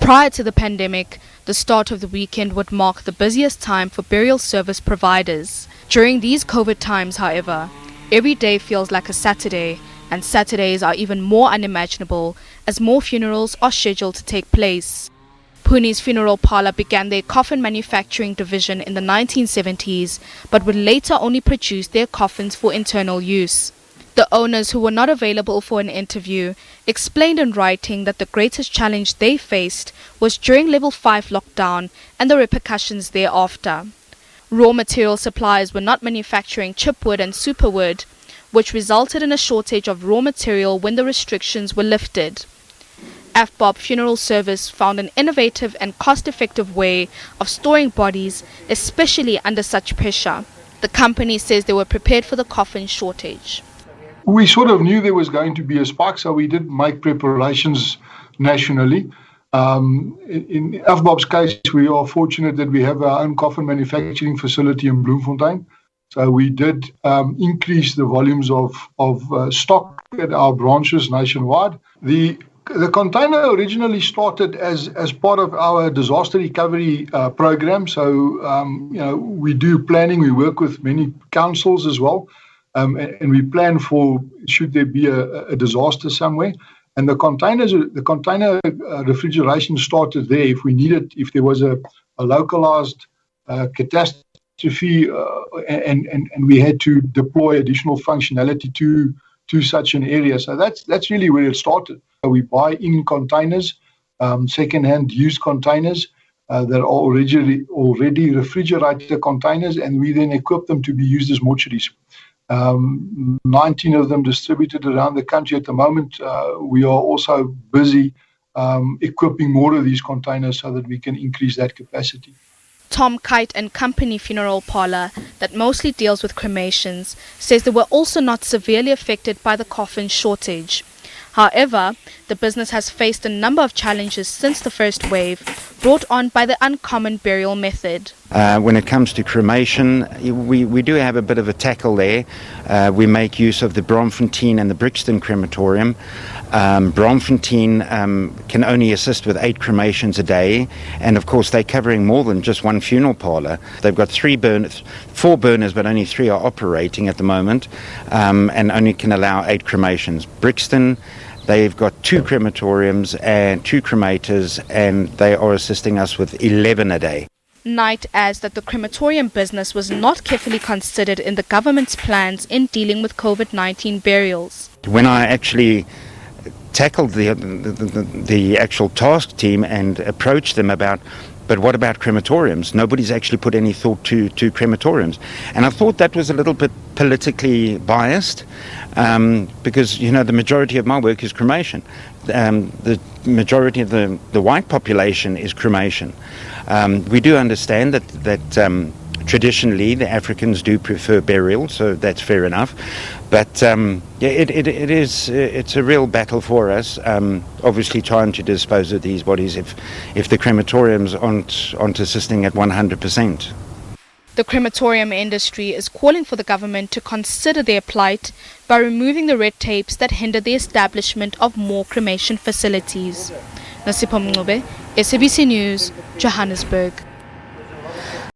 Prior to the pandemic, the start of the weekend would mark the busiest time for burial service providers. During these COVID times, however, every day feels like a Saturday, and Saturdays are even more unimaginable as more funerals are scheduled to take place. Puni's funeral parlour began their coffin manufacturing division in the 1970s, but would later only produce their coffins for internal use. The owners, who were not available for an interview, explained in writing that the greatest challenge they faced was during level 5 lockdown and the repercussions thereafter. Raw material suppliers were not manufacturing chipwood and superwood, which resulted in a shortage of raw material when the restrictions were lifted. AFBOB Funeral Service found an innovative and cost-effective way of storing bodies, especially under such pressure. The company says they were prepared for the coffin shortage. We sort of knew there was going to be a spike, so we did make preparations nationally. In AFBOB's case, we are fortunate that we have our own coffin manufacturing facility in Bloemfontein. So we did increase the volumes of stock at our branches nationwide. The container originally started as part of our disaster recovery program. So, we do planning. We work with many councils as well. And we plan for should there be a disaster somewhere. And the container refrigeration started there if there was a localized catastrophe and we had to deploy additional functionality to such an area. So that's really where it started. We buy in containers, second-hand used containers that are already refrigerated containers, and we then equip them to be used as mortuaries. 19 of them distributed around the country at the moment. We are also busy equipping more of these containers so that we can increase that capacity. Tom Kite and Company Funeral Parlour, that mostly deals with cremations, says they were also not severely affected by the coffin shortage. However, the business has faced a number of challenges since the first wave, brought on by the uncommon burial method. When it comes to cremation, we do have a bit of a tackle there. We make use of the Bromfontein and the Brixton crematorium. Bromfontein can only assist with 8 cremations a day, and of course they're covering more than just one funeral parlour. They've got 4 burners, but only 3 are operating at the moment, and only can allow 8 cremations. Brixton, they've got 2 crematoriums and 2 cremators, and they are assisting us with 11 a day. Knight adds that the crematorium business was not carefully considered in the government's plans in dealing with COVID-19 burials. When I actually tackled the actual task team and approached them about, but what about crematoriums? Nobody's actually put any thought to crematoriums. And I thought that was a little bit politically biased because, the majority of my work is cremation. The majority of the white population is cremation. We do understand that traditionally the Africans do prefer burial, so that's fair enough. But it's a real battle for us, obviously trying to dispose of these bodies if the crematoriums aren't assisting at 100%. The crematorium industry is calling for the government to consider their plight by removing the red tapes that hinder the establishment of more cremation facilities. Nosipho Mncube, SABC News, Johannesburg.